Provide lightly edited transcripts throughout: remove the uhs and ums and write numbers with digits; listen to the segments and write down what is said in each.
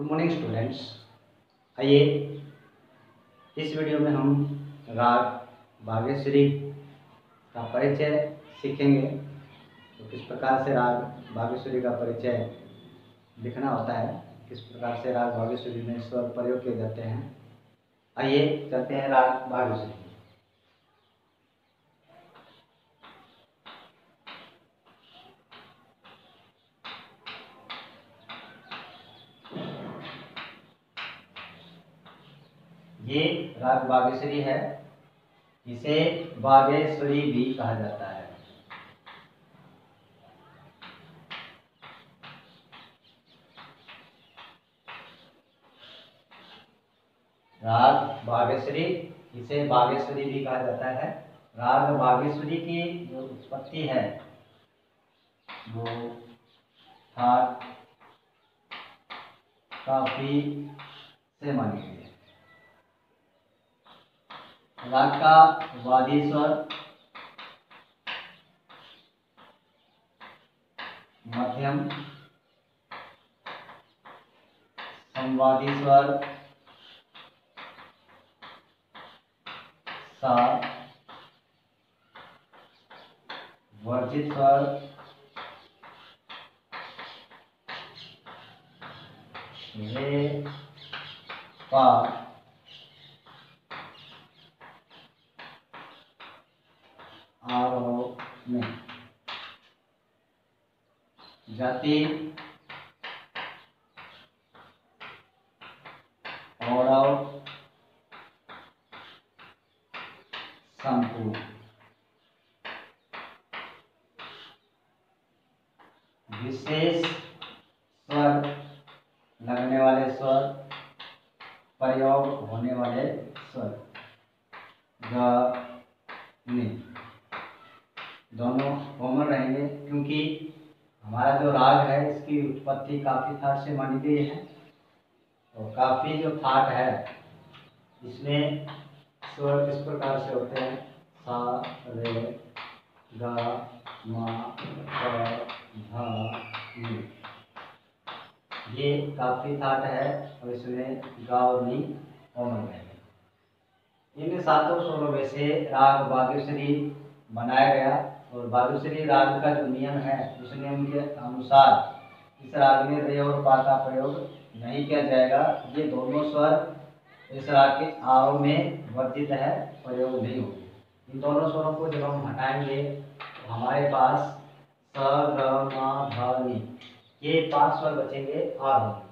Good morning students. आइए इस video में हम राग बागेश्वरी का परिचय सीखेंगे। तो किस प्रकार से राग बागेश्वरी का परिचय लिखना होता है, किस प्रकार से राग बागेश्वरी में स्वर प्रयोग किए जाते हैं। आइए चलते हैं राग बागेश्वरी। ये राग बागेश्वरी है, इसे बागेश्वरी भी कहा जाता है। राग बागेश्वरी, इसे बागेश्वरी भी कहा जाता है। राग बागेश्वरी की जो उत्पत्ति है वो ठाट काफी से मानी गई है। राग का वादी स्वर, मध्यम, संवादी स्वर, सा, वर्जित स्वर, रे, पा, आरोह में, जाति, औरव, संपूर्ण, विशेष स्वर, लगने वाले स्वर, प्रयोग होने वाले स्वर, ग, नि, दोनों कॉमन रहेंगे क्योंकि हमारा जो राग है इसकी उत्पत्ति काफी थाट से मानी गई है। और काफी जो थाट है इसमें स्वर किस प्रकार से होते हैं, सा, रे, ग, म, प, ध, नि। ये काफी थाट है और इसमें गा और नी कॉमन रहेंगे। इन सातों स्वरों में से राग बागेश्वरी बनाया गया और बागेश्वरी राग का जो नियम है उस नियम के अनुसार इस राग में रे और पा का प्रयोग नहीं किया जाएगा। ये दोनों स्वर इस राग के आरोह में वर्जित है, प्रयोग नहीं होंगे। इन दोनों स्वरों को जब हम हटाएंगे तो हमारे पास स, ग, म, ध, नि, ये 5 स्वर बचेंगे आरोह में।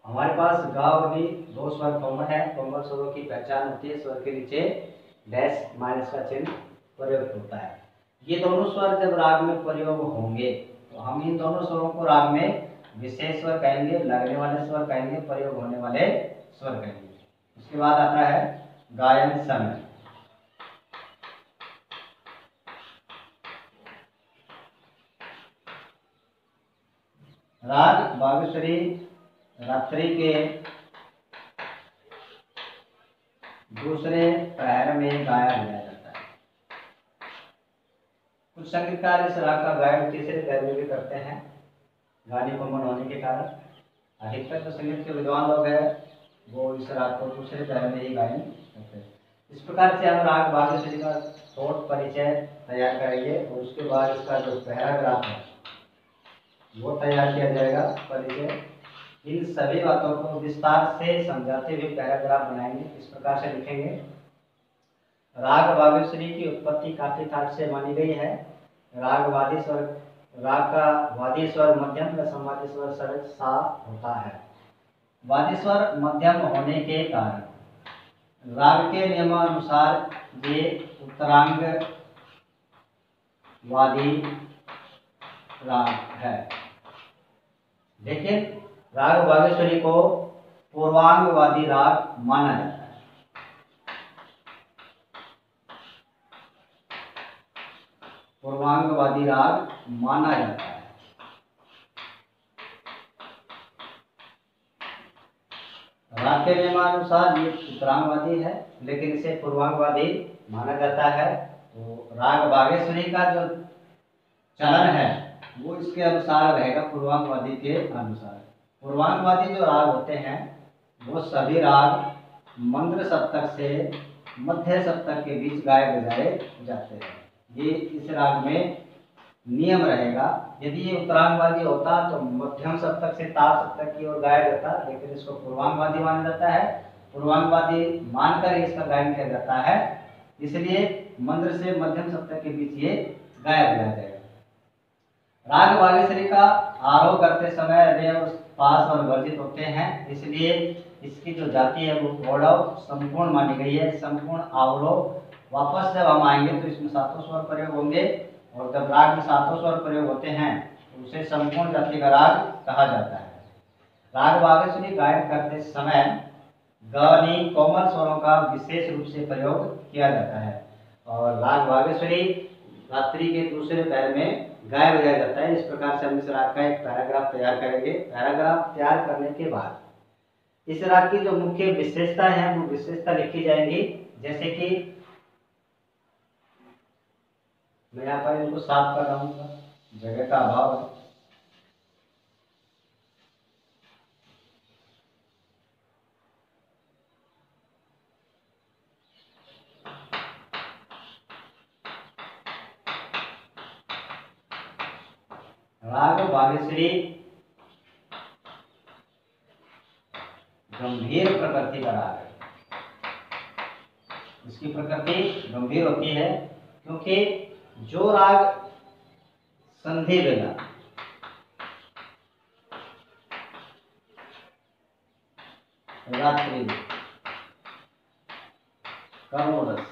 हमारे पास गा और नी दो स्वर कॉमन है। कॉमन स्वरों की पहचान होती है, स्वर के नीचे डैश माइनस का चिन्ह प्रयोग होता है। ये दोनों स्वर जब राग में प्रयोग होंगे तो हम इन दोनों स्वरों को राग में विशेष स्वर कहेंगे, लगने वाले स्वर कहेंगे, प्रयोग होने वाले स्वर कहेंगे। उसके बाद आता है गायन समय। राग बागेश्वरी रात्रि के दूसरे प्रहर में गाया जाता है। कुछ संगीतकार इस राग का गायन तीसरे प्रहर में भी करते हैं, गाने कॉमन होने के कारण। अधिकतर जो संगीत के विद्वान लोग हैं वो इस राग को दूसरे प्रहर में ही गायन करते हैं। इस प्रकार से हम राग बागेश्वरी का शॉर्ट परिचय तैयार करेंगे और उसके बाद इसका जो पैराग्राफ है वो तैयार किया जाएगा परिचय। इन सभी बातों को विस्तार से समझाते हुए पैराग्राफ बनाएंगे। इस प्रकार से लिखेंगे, राग बागेश्वरी की उत्पत्ति काफी थाट से मानी गई है। राग का वादी स्वर मध्यम या संवादी स्वर सरल सा होता है। वादी स्वर मध्यम होने के कारण राग के नियमानुसार ये उत्तरांग वादी राग है, लेकिन राग बागेश्वरी को पूर्वांगवादी राग माना जाता है। पूर्वांगवादी राग माना जाता है। राग के नियमानुसार ये उत्तरांगवादी है लेकिन इसे पूर्वांगवादी माना जाता है। तो राग बागेश्वरी का जो चलन है वो इसके अनुसार रहेगा, पूर्वांगवादी के अनुसार। पूर्वांगवादी जो राग होते हैं वो सभी राग मंद्र सप्तक से मध्य सप्तक के बीच गाए बजाए जाते हैं। ये इस राग में नियम रहेगा। यदि ये उत्तरांगवादी होता तो मध्यम सप्तक से तार सप्तक की ओर गाया जाता, लेकिन इसको पूर्वांगवादी माना जाता है। पूर्वांगवादी मानकर इसका गायन किया जाता है, इसलिए मंद्र से मध्यम सप्तक के बीच ये गाया जाएगा। राग बागेश्वरी का आरोह करते समय रे पास और वर्जित होते हैं, इसलिए इसकी जो जाति है वो औडव संपूर्ण मानी गई है। संपूर्ण आवरोह वापस जब हम आएंगे तो इसमें सातों स्वर प्रयोग होंगे, और जब राग में सातों स्वर प्रयोग होते हैं तो उसे संपूर्ण जाति का राग कहा जाता है। राग बागेश्वरी गायन करते समय ग कोमल स्वरों का विशेष रूप से प्रयोग किया जाता है, और राग बागेश्वरी रात्रि के दूसरे पैर में गाया बजाया जाता है। इस प्रकार से हम इस राग का एक पैराग्राफ तैयार करेंगे। पैराग्राफ तैयार करने के बाद इस राग की जो मुख्य विशेषता है वो विशेषता लिखी जाएंगी। जैसे कि मैं यहाँ पर इनको साफ कर रहा हूँ, जगह का अभाव है। राग बागेश्वरी गंभीर प्रकृति का राग है। इसकी प्रकृति गंभीर होती है क्योंकि जो राग संधि बेला रात्रि करुणरस,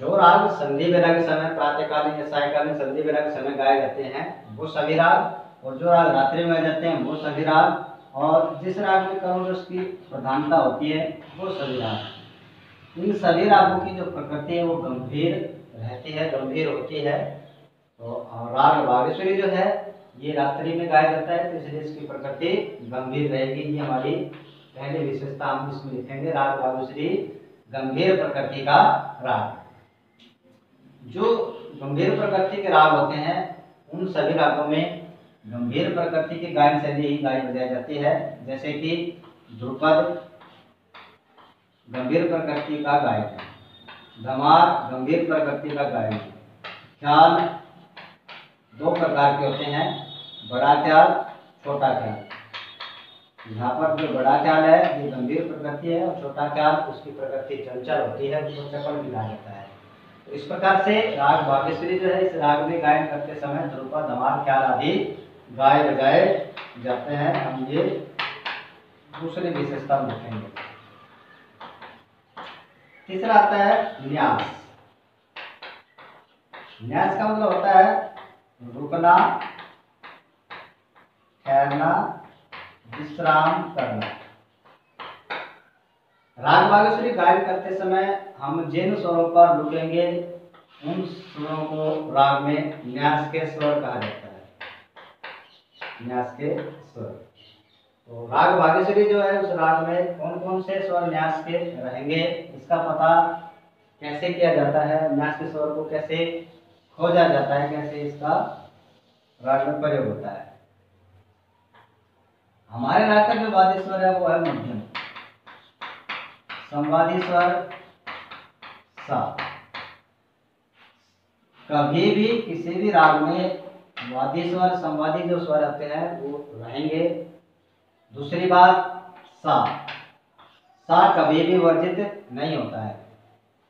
जो राग संधि बेला के समय प्रातःकालीन या सायंकालीन संधि बेला के समय गाए जाते हैं वो सभी राग, और जो राग रात्रि में गाए जाते हैं वो सभी राग, और जिस राग में करुण रस की प्रधानता होती है वो सभी राग। इन सभी रागों की जो प्रकृति है वो गंभीर रहती है, गंभीर होती है। तो राग बागेश्वरी जो है ये रात्रि में गाया जाता है, तो इसलिए इसकी प्रकृति गंभीर रहेगी। ये हमारी पहली विशेषता हम इसमें लिखेंगे, राग बागेश्वरी गंभीर प्रकृति का राग। जो गंभीर प्रकृति के राग होते हैं उन सभी रागों में गंभीर प्रकृति की गायन शैली ही गाई बजाई जाती है। जैसे कि ध्रुपद गंभीर प्रकृति का गायन है, धमार गंभीर प्रकृति का गायन है, ख्याल दो प्रकार के होते हैं, बड़ा ख्याल छोटा ख्याल। यहाँ पर जो बड़ा ख्याल है ये गंभीर प्रकृति है, और छोटा ख्याल उसकी प्रकृति चंचल होती है, उसको चपल भी कहा जाता है। तो इस प्रकार से राग बागेश्वरी जो है इस राग में गायन करते समय ध्रुपद धमार ख्याल आदि गाए बजाए जाते हैं। हम ये दूसरी विशेषता लिखेंगे। तीसरा आता है न्यास। न्यास का मतलब होता है रुकना, ठहरना, विश्राम करना। राग बागेश्वरी गायन करते समय हम जिन स्वरों पर रुकेंगे उन स्वरों को राग में न्यास के स्वर कहा जाता है, न्यास के स्वर। तो राग बागेश्वरी जो है उस राग में कौन कौन से स्वर न्यास के रहेंगे इसका पता कैसे किया जाता है, न्यास के स्वर को कैसे खोजा जाता है, कैसे इसका राग में प्रयोग होता है। हमारे राग का जो वाद्य स्वर है वो है मध्यम संवादी स्वर सा। कभी भी किसी भी राग में वाद्य स्वर संवादी जो स्वर आते हैं वो रहेंगे। दूसरी बात सा, सा कभी भी वर्जित नहीं होता है।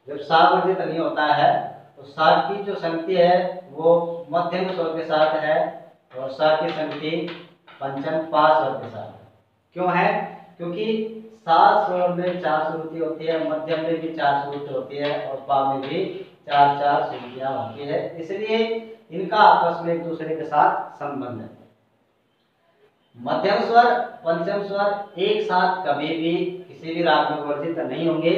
जब सा वर्जित नहीं होता है तो सा की जो संगति है वो मध्यम स्वर के साथ है, और सा की संगति पंचम पा स्वर के साथ है। क्यों है? क्योंकि सा स्वर में 4 श्रुति होती है, मध्यम में भी 4 श्रुति होती है, और पा में भी 4 श्रुतियां होती है, इसलिए इनका आपस में एक दूसरे के साथ संबंध है। मध्यम स्वर पंचम स्वर एक साथ कभी भी किसी भी राग में वर्जित नहीं होंगे।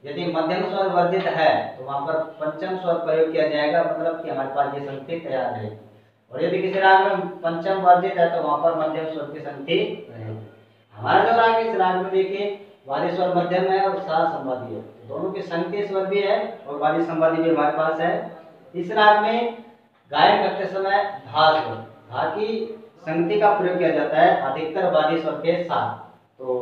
यदि मध्यम स्वर वर्जित है तो वहां पर पंचम स्वर प्रयोग किया जाएगा, मतलब कि हमारे पास ये संगति तैयार रहेगी। और यदि किसी राग में पंचम वर्जित है तो वहां पर मध्यम स्वर की संगति रहेगी। हमारा जो राग है इस राग में देखिए वादी स्वर मध्यम है और सा संवादी है, दोनों के संगति स्वर भी है और वादी संवादी भी हमारे पास है। इस राग में गायन करते समय धा स्वर, धा की संगति का प्रयोग किया जाता है अधिकतर बादी स्वर के साथ। तो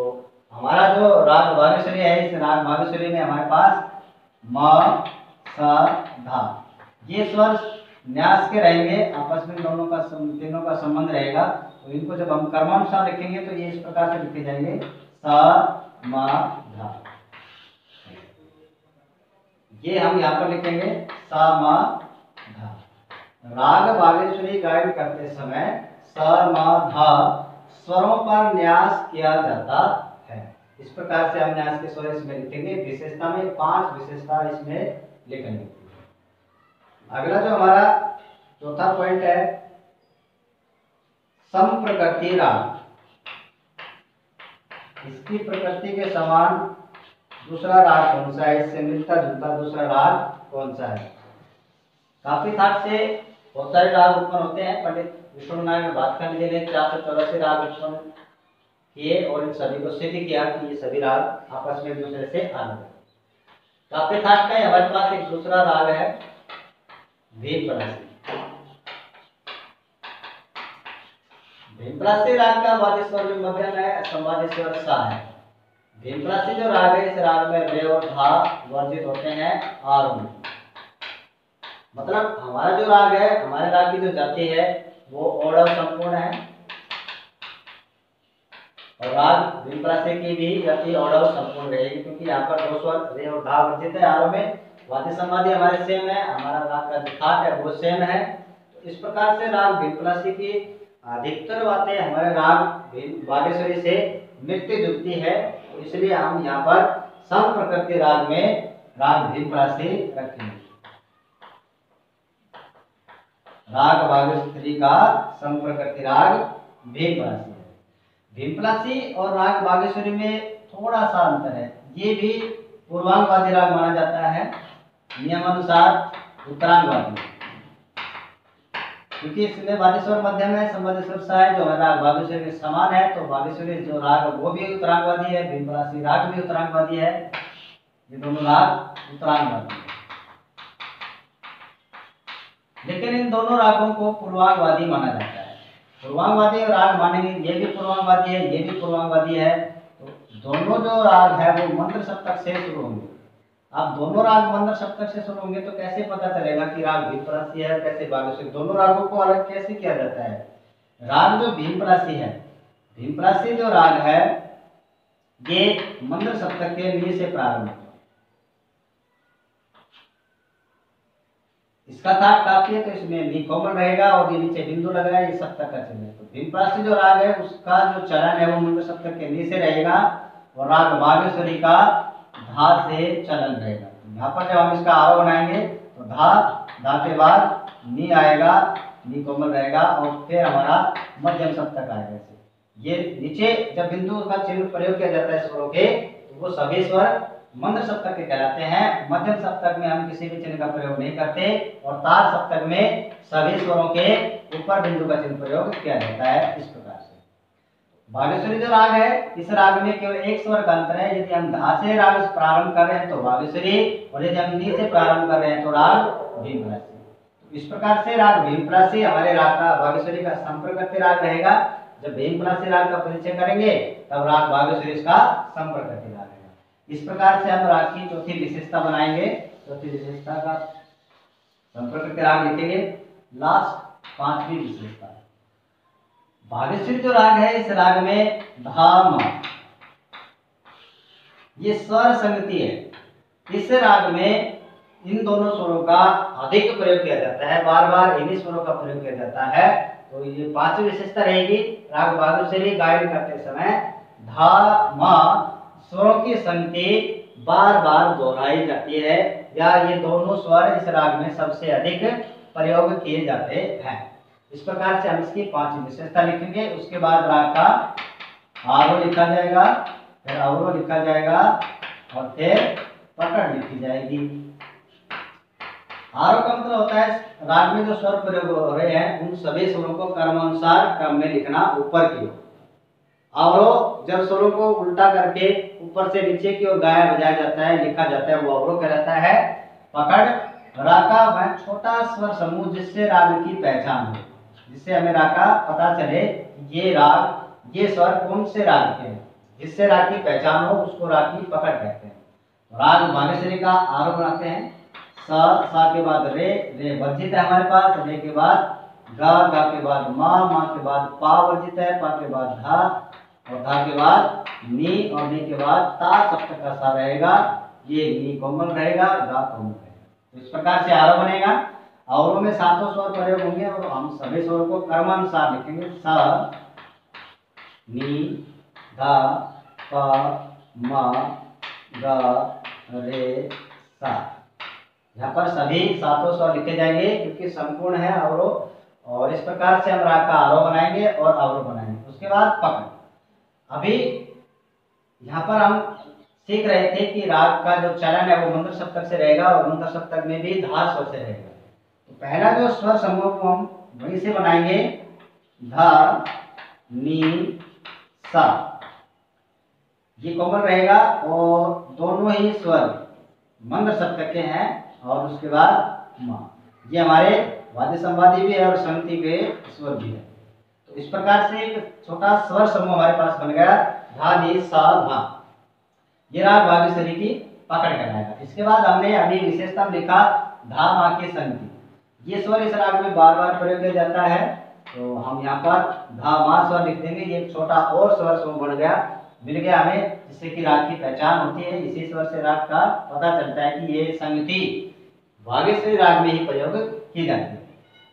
हमारा जो राग बागेश्वरी है, इस राग बागेश्वरी में हमारे पास म, सा, धा ये स्वर न्यास के रहेंगे, आपस में दोनों का तीनों का संबंध रहेगा। तो इनको जब हम कर्मानुसार लिखेंगे तो ये इस प्रकार से लिखे जाएंगे सा, म, धा। ये हम यहाँ पर लिखेंगे सा, म, धा। राग बागेश्वरी गायन करते समय सा, म, धा स्वरों पर न्यास किया जाता है। इस प्रकार से हम न्यास के स्वर इसमें लिखेंगे। विशेषता में 5 विशेषता इसमें लिखेंगे। अगला जो हमारा चौथा पॉइंट है समप्रकृति राग। इसकी प्रकृति के समान दूसरा राग कौन सा है, इससे मिलता जुलता दूसरा राग कौन सा है। काफी थाट से बहुत सारे राग उत्पन्न होते हैं। पंडित विष्णुनारायण भातखंड जी ने 484 राग उत्पन्न किए और इन सभी को सिद्ध किया कि ये सभी राग आपस में एक दूसरे से अलग है। काफी थाट का हमारे पास एक दूसरा राग है भीमपलासी। भीमपलासी राग का वाद्य स्वर जो मध्यम है, संवादी स्वर सा है। भीमपलासी जो राग है, इस राग में रे और धा वर्जित होते हैं आरोह। मतलब हमारा जो राग है, हमारे राग की जो जाति है वो औडव संपूर्ण है और राग भीमपलासी की भी जाति औडव संपूर्ण रहेगी, क्योंकि यहाँ पर 2 स्वर रे और धा वर्जित है आरोह में। वाद्य संवादी हमारे सेम है, हमारा राग का जो थाट है वो सेम है। तो इस प्रकार से राग भीमपलासी की अधिकतर बातें हमारे राग बागेश्वरी से मिलती जुलती है। तो इसलिए हम यहाँ पर समप्रकृति राग में राग भीमपलासी रखेंगे। राग बागेश्वरी का समप्रकृति राग भीमपलासी है। भीमपलासी और राग बागेश्वरी में थोड़ा सा अंतर है। ये भी पूर्वांगवादी राग माना जाता है, नियमानुसार उत्तरांगवादी, क्योंकि इसमें वाद्य स्वर मध्यम है, संवादी स्वर सा है, जो राग बागेश्वरी के समान है। तो बागेश्वरी जो राग वो भी उत्तरांगवादी है, भीमपलासी राग भी उत्तरांगवादी है। ये दोनों राग उत्तरांगवादी है, लेकिन इन दोनों रागों को पूर्वांगवादी माना जाता है। पूर्वांगवादी राग मानेंगे, ये भी पूर्वांगवादी है, ये भी पूर्वांगवादी है। तो दोनों जो राग है वो मंत्र सप्तक से शुरू होंगे। अब दोनों राग मंत्र सप्तक से शुरू होंगे तो कैसे पता चलेगा कि राग भीमपलासी है, कैसे बागेश्वरी? दोनों रागों को अलग कैसे किया जाता है? राग जो भीमपलासी है, भीमपलासी जो राग है ये मंत्र सप्तक के नी से प्रारंभ होता है। इसका थाट काफी है तो इसमें नी कोमल रहेगा और ये नीचे बिंदु लग रहा है, ये सप्तक का चिन्ह है। तो भीमपलासी जो राग है उसका जो चलन है वो मंत्र सप्तक के नी से रहेगा और राग बागेश्वरी का धा से चलन रहेगा। यहाँ पर जब हम इसका आरोह बनाएंगे तो धा के बाद नी आएगा, नी कोमल रहेगा और फिर हमारा मध्यम सप्तक आएगा। ये नीचे जब बिंदु का चिन्ह प्रयोग किया जाता है स्वरों के, तो वो सभी स्वर मंत्र सप्तक के कहलाते हैं। मध्यम सप्तक में हम किसी भी चिन्ह का प्रयोग नहीं करते और तार सप्तक में सभी स्वरों के ऊपर बिंदु का चिन्ह प्रयोग किया जाता है। इस प्रकार से बागेश्वरी जो राग है, इस राग में केवल एक स्वर का अंतर है। यदि हम धा से राग प्रारंभ कर रहे हैं तो बागेश्वरी, और यदि हम नी से प्रारंभ कर रहे हैं तो राग भीमपलासी। इस प्रकार से राग भीमपलासी हमारे राग का बागेश्वरी का संप्रकृति राग रहेगा। जब भीमपलासी राग का परिचय करेंगे तब राग बागेश्वरी इसका संप्रकृति राग रहेगा। इस प्रकार से हम राग की चौथी विशेषता बनाएंगे। चौथी विशेषता का संप्रकृति राग लिखेंगे। लास्ट 5वीं विशेषता, बागेश्वरी जो राग है, इस राग में धाम ये स्वर संगति है। इस राग में इन दोनों स्वरों का अधिक प्रयोग किया जाता है, बार बार इन्हीं स्वरों का प्रयोग किया जाता है। तो ये 5वीं विशेषता रहेगी। राग बागेश्वरी गायन करते समय धा मा स्वरों की संगति बार बार दोहराई जाती है, या ये दोनों स्वर इस राग में सबसे अधिक प्रयोग किए जाते हैं। इस प्रकार से हम इसकी 5वीं विशेषता लिखेंगे। उसके बाद राग का आरोह लिखा जाएगा, फिर अवरोह लिखा जाएगा और फिर पकड़ लिखी जाएगी। आरोह का मतलब होता है राग में जो स्वर प्रयोग हो रहे हैं उन सभी स्वरों को क्रमानुसार क्रम में लिखना ऊपर की ओर। अवरोह जब स्वरों को उल्टा करके ऊपर से नीचे की ओर गाया बजाया जाता है, लिखा जाता है, वो अवरोह कहलाता है। पकड़ राग का वह छोटा स्वर समूह जिससे राग की पहचान हो, जिससे हमें राग का पता चले ये राग, ये स्वर कौन से राग के हैं, जिससे राग की पहचान हो उसको राग की पकड़ कहते हैं। राग बागेश्वरी का आरोह बनाते हैं। सा के बाद रे वर्जित है हमारे पास, रे के बाद गा के बाद मा के बाद पा वर्जित है, पा के बाद धा और धा के बाद नी और नी के बाद ता सप्तक का सा रहेगा। ये नी कोमल रहेगा, गा कोमल रहेगा। तो इस प्रकार से आरोह बनेगा। आवरों में सातों स्वर प्रयोग होंगे और हम सभी स्वर को क्रमानुसार लिखेंगे। सा, नी, धा, पा, मा, गा, रे, सा। यहाँ पर सभी सातों स्वर लिखे जाएंगे क्योंकि संपूर्ण है अवरोह। और इस प्रकार से हम राग का आरोह बनाएंगे और अवरोह बनाएंगे। उसके बाद पकड़। अभी यहाँ पर हम सीख रहे थे कि राग का जो चलन है वो मंत्र सप्तक से रहेगा और मंत्र सप्तक में भी धा स्वर से रहेगा। तो पहला जो स्वर समूह को हम वहीं से बनाएंगे, धा, नी, सा। ये कोमल रहेगा और दोनों ही स्वर मंत्र सप्तक के हैं। और उसके बाद मा, ये हमारे वाद्य संवादी भी है और संगति के स्वर भी है। तो इस प्रकार से एक छोटा स्वर समूह हमारे पास बन गया, धा, नी, सा, धा। ये राग बागेश्वरी की पकड़ कहलाएगा। इसके बाद हमने अभी विशेषता लिखा धा, मा की संगति। ये स्वर इस राग में बार बार प्रयोग किया जाता है, तो हम यहाँ पर धा, मा स्वर लिख देंगे। ये एक छोटा और स्वर समूह बन गया, मिल गया हमें, जिससे कि राग की पहचान होती है। इसी स्वर से राग का पता चलता है कि ये संगति बागेश्वरी राग में ही प्रयोग की जाती है।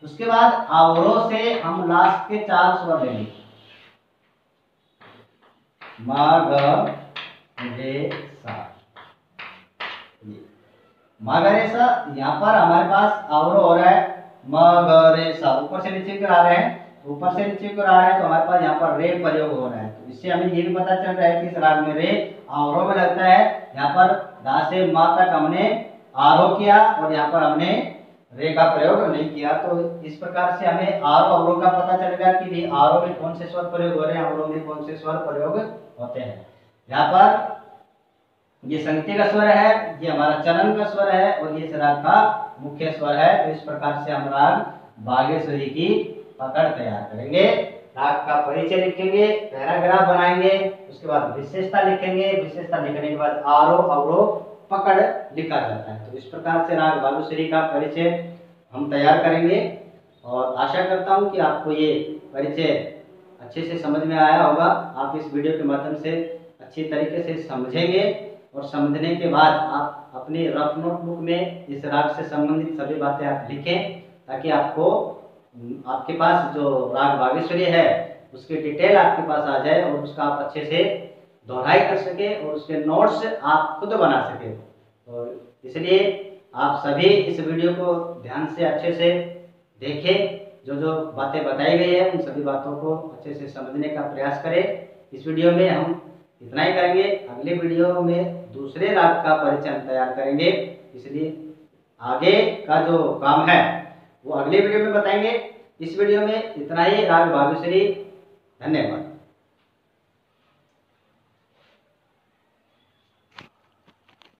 उसके बाद अवरोह से हम लास्ट के 4 स्वर लेंगे, मा, ग, रे, सा। मा, ग, रे, सा। यहाँ पर हमारे पास अवरोह हो रहा है म, ग, रे, सा। ऊपर से नीचे की ओर आ रहे हैं, ऊपर से नीचे की ओर आ रहे हैं, तो हमारे पास यहाँ पर रे प्रयोग हो रहा है। तो इससे हमें ये भी पता चल रहा है कि इस राग में रे अवरोह में लगता है। यहाँ पर धा से मा तक हमने आरोह किया और यहाँ पर हमने रे का प्रयोग नहीं किया। तो इस प्रकार से हमें आरोह अवरोह का पता चलेगा कि भी आरोह में कौन से स्वर प्रयोग हो रहे हैं, अवरोह में कौन से स्वर प्रयोग होते हैं। यहाँ पर ये संगति का स्वर है, ये हमारा चलन का स्वर है और ये राग का मुख्य स्वर है। तो इस प्रकार से हम राग बागेश्वरी की पकड़ तैयार करेंगे। राग का परिचय लिखेंगे, पैराग्राफ बनाएंगे, उसके बाद विशेषता लिखेंगे। विशेषता लिखने के बाद आरोह अवरोह पकड़ लिखा जाता है। तो इस प्रकार से राग बागेश्वरी का परिचय हम तैयार करेंगे और आशा करता हूं कि आपको ये परिचय अच्छे से समझ में आया होगा। आप इस वीडियो के माध्यम से अच्छी तरीके से समझेंगे और समझने के बाद आप अपनी रफ नोटबुक में इस राग से संबंधित सभी बातें आप लिखें, ताकि आपको आपके पास जो राग बागेश्वरी है उसकी डिटेल आपके पास आ जाए और उसका आप अच्छे से दोहराई कर सके और उसके नोट्स आप खुद बना सके। और इसलिए आप सभी इस वीडियो को ध्यान से अच्छे से देखें, जो बातें बताई गई है उन सभी बातों को अच्छे से समझने का प्रयास करें। इस वीडियो में हम इतना ही करेंगे। अगले वीडियो में दूसरे राग का परिचय हम तैयार करेंगे, इसलिए आगे का जो काम है वो अगले वीडियो में बताएंगे। इस वीडियो में इतना ही। राग बागेश्वरी। धन्यवाद।